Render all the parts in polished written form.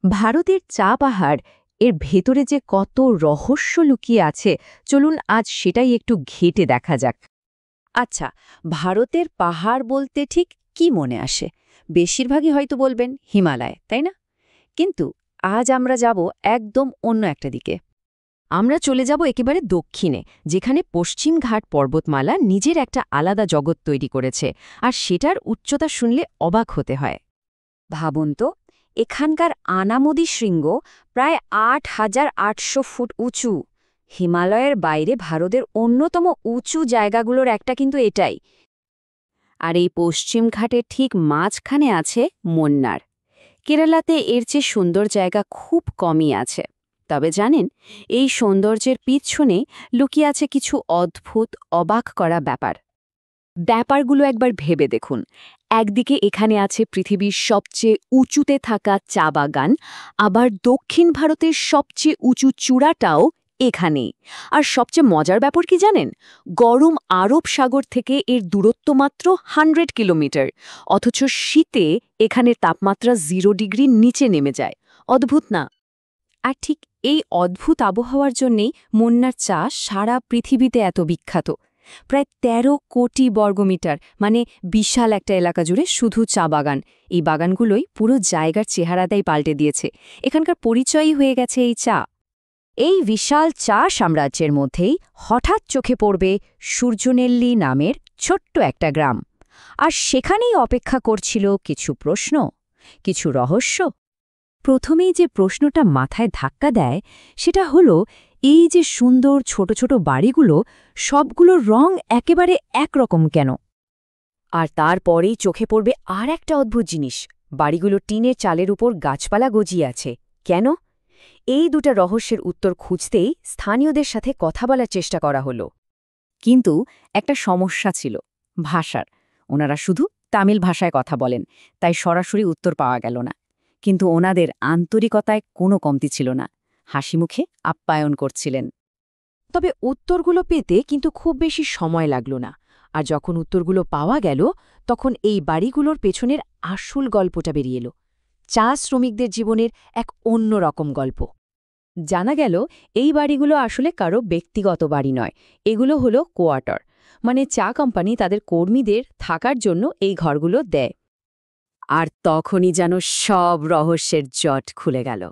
ভারতের চা পাহাড় এর ভেতরে যে কত রহস্য লুকিয়ে আছে, চলুন আজ সেটাই একটু ঘেঁটে দেখা যাক। আচ্ছা, ভারতের পাহাড় বলতে ঠিক কি মনে আসে? বেশিরভাগই হয়তো বলবেন হিমালয়, তাই না? কিন্তু আজ আমরা যাব একদম অন্য একটা দিকে। আমরা চলে যাব একেবারে দক্ষিণে, যেখানে পশ্চিম ঘাট পর্বতমালা নিজের একটা আলাদা জগৎ তৈরি করেছে, আর সেটার উচ্চতা শুনলে অবাক হতে হয়। ভাবুন তো, এখানকার আনামুদি শৃঙ্গ প্রায় ৮,৮০০ ফুট উঁচু। হিমালয়ের বাইরে ভারতের অন্যতম উঁচু জায়গাগুলোর একটা কিন্তু এটাই। আর এই পশ্চিম ঘাটের ঠিক মাঝখানে আছে মুন্নার। কেরালাতে এর চেয়ে সুন্দর জায়গা খুব কমই আছে। তবে জানেন, এই সৌন্দর্যের পিছনে লুকিয়ে আছে কিছু অদ্ভুত, অবাক করা ব্যাপারগুলো একবার ভেবে দেখুন। একদিকে এখানে আছে পৃথিবীর সবচেয়ে উঁচুতে থাকা চা বাগান, আবার দক্ষিণ ভারতের সবচেয়ে উঁচু চূড়াটাও এখানেই। আর সবচেয়ে মজার ব্যাপার কি জানেন? গরম আরব সাগর থেকে এর দূরত্ব মাত্র 100 কিলোমিটার, অথচ শীতে এখানের তাপমাত্রা 0 ডিগ্রির নিচে নেমে যায়। অদ্ভুত না? আর ঠিক এই অদ্ভুত আবহাওয়ার জন্যেই মুন্নার চা সারা পৃথিবীতে এত বিখ্যাত। প্রায় ১৩ কোটি বর্গমিটার, মানে বিশাল একটা এলাকা জুড়ে শুধু চা বাগান। এই বাগানগুলোই পুরো জায়গার চেহারাটাই পাল্টে দিয়েছে। এখানকার পরিচয়ই হয়ে গেছে এই চা। এই বিশাল চা সাম্রাজ্যের মধ্যেই হঠাৎ চোখে পড়বে সূর্যনেল্লি নামের ছোট্ট একটা গ্রাম। আর সেখানেই অপেক্ষা করছিল কিছু প্রশ্ন, কিছু রহস্য। প্রথমেই যে প্রশ্নটা মাথায় ধাক্কা দেয় সেটা হলো, এই যে সুন্দর ছোট ছোট বাড়িগুলো, সবগুলোর রং একেবারে একরকম কেন? আর তারপরেই চোখে পড়বে আর একটা অদ্ভুত জিনিস। বাড়িগুলো টিনের চালের উপর গাছপালা গজিয়ে আছে। কেন? এই দুটা রহস্যের উত্তর খুঁজতেই স্থানীয়দের সাথে কথা বলার চেষ্টা করা হলো। কিন্তু একটা সমস্যা ছিল, ভাষার। ওনারা শুধু তামিল ভাষায় কথা বলেন, তাই সরাসরি উত্তর পাওয়া গেল না। কিন্তু ওনাদের আন্তরিকতায় কোনো কমতি ছিল না। হাসিমুখে আপ্যায়ন করছিলেন। তবে উত্তরগুলো পেতে কিন্তু খুব বেশি সময় লাগল না। আর যখন উত্তরগুলো পাওয়া গেল, তখন এই বাড়িগুলোর পেছনের আসল গল্পটা বেরিয়ে এলো। চা শ্রমিকদের জীবনের এক অন্য রকম গল্প। জানা গেল, এই বাড়িগুলো আসলে কারো ব্যক্তিগত বাড়ি নয়, এগুলো হলো কোয়ার্টার। মানে চা কোম্পানি তাদের কর্মীদের থাকার জন্য এই ঘরগুলো দেয়। আর তখনই যেন সব রহস্যের জট খুলে গেল।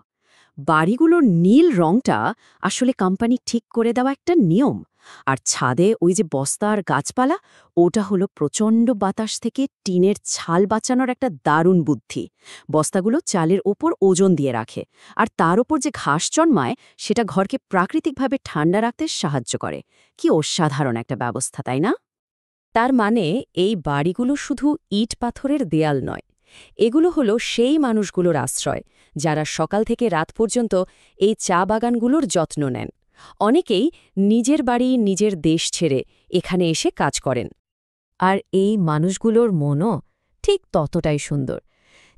বাড়িগুলোর নীল রংটা আসলে কোম্পানি ঠিক করে দেওয়া একটা নিয়ম। আর ছাদে ওই যে বস্তা আর গাছপালা, ওটা হলো প্রচণ্ড বাতাস থেকে টিনের ছাল বাঁচানোর একটা দারুণ বুদ্ধি। বস্তাগুলো চালের ওপর ওজন দিয়ে রাখে, আর তার ওপর যে ঘাস জন্মায় সেটা ঘরকে প্রাকৃতিকভাবে ঠান্ডা রাখতে সাহায্য করে। কি অসাধারণ একটা ব্যবস্থা, তাই না? তার মানে এই বাড়িগুলো শুধু ইট পাথরের দেয়াল নয়, এগুলো হলো সেই মানুষগুলোর আশ্রয়, যারা সকাল থেকে রাত পর্যন্ত এই চা বাগানগুলোর যত্ন নেন। অনেকেই নিজের বাড়ি, নিজের দেশ ছেড়ে এখানে এসে কাজ করেন। আর এই মানুষগুলোর মনও ঠিক ততটাই সুন্দর।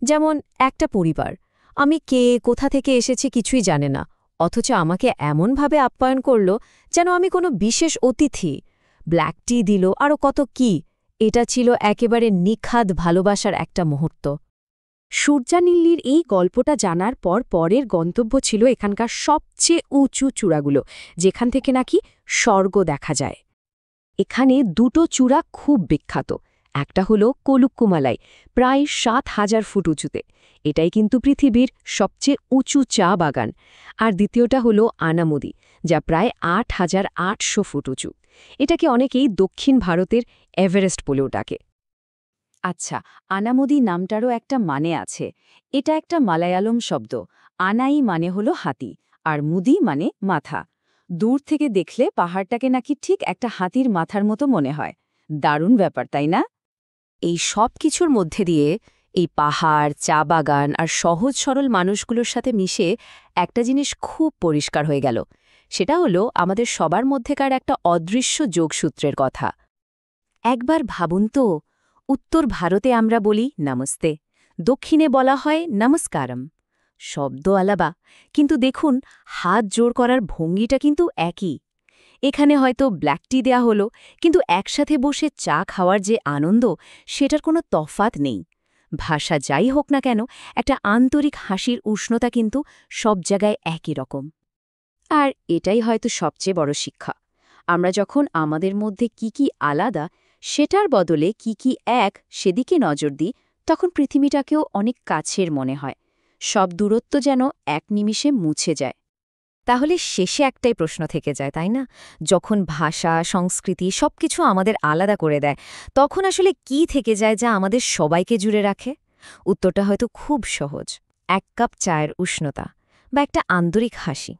যেমন একটা পরিবার, আমি কে, কোথা থেকে এসেছি কিছুই জানে না, অথচ আমাকে এমনভাবে আপ্যায়ন করল যেন আমি কোনো বিশেষ অতিথি। ব্ল্যাক টি দিল, আরও কত কি। এটা ছিল একেবারে নিখাদ ভালোবাসার একটা মুহূর্ত। সূর্যানীল্লির এই গল্পটা জানার পর পরের গন্তব্য ছিল এখানকার সবচেয়ে উঁচু চূড়াগুলো, যেখান থেকে নাকি স্বর্গ দেখা যায়। এখানে দুটো চূড়া খুব বিখ্যাত। একটা হলো কোলুক্কুমালাই, প্রায় ৭,০০০ ফুট উঁচুতে। এটাই কিন্তু পৃথিবীর সবচেয়ে উঁচু চা বাগান। আর দ্বিতীয়টা হলো আনামুদি, যা প্রায় ৮,৮০০ ফুট উঁচু। এটাকে অনেকেই দক্ষিণ ভারতের এভারেস্ট বলেও ডাকে। আচ্ছা, আনামুদি নামটারও একটা মানে আছে। এটা একটা মালায়ালম শব্দ। আনাই মানে হলো হাতি, আর মুদি মানে মাথা। দূর থেকে দেখলে পাহাড়টাকে নাকি ঠিক একটা হাতির মাথার মতো মনে হয়। দারুণ ব্যাপার, তাই না? এই সব কিছুর মধ্যে দিয়ে এই পাহাড়, চা বাগান আর সহজ সরল মানুষগুলোর সাথে মিশে একটা জিনিস খুব পরিষ্কার হয়ে গেল। সেটা হলো আমাদের সবার মধ্যেকার একটা অদৃশ্য যোগসূত্রের কথা। একবার ভাবুন তো, উত্তর ভারতে আমরা বলি নমস্তে, দক্ষিণে বলা হয় নমস্কারম। শব্দ আলাদা, কিন্তু দেখুন হাত জোড় করার ভঙ্গিটা কিন্তু একই। এখানে হয়তো ব্ল্যাক টি দেয়া হলো, কিন্তু একসাথে বসে চা খাওয়ার যে আনন্দ, সেটার কোনো তফাৎ নেই। ভাষা যাই হোক না কেন, একটা আন্তরিক হাসির উষ্ণতা কিন্তু সব জায়গায় একই রকম। আর এটাই হয়তো সবচেয়ে বড় শিক্ষা। আমরা যখন আমাদের মধ্যে কি কি আলাদা সেটার বদলে কি কি এক সেদিকে নজর দিই, তখন পৃথিবীটাকেও অনেক কাছের মনে হয়। সব দূরত্ব যেন এক নিমিষে মুছে যায়। তাহলে শেষে একটাই প্রশ্ন থেকে যায়, তাই না? যখন ভাষা, সংস্কৃতি সবকিছু আমাদের আলাদা করে দেয়, তখন আসলে কি থেকে যায় যা আমাদের সবাইকে জুড়ে রাখে? উত্তরটা হয়তো খুব সহজ। 1 কাপ চায়ের উষ্ণতা বা একটা আন্তরিক হাসি।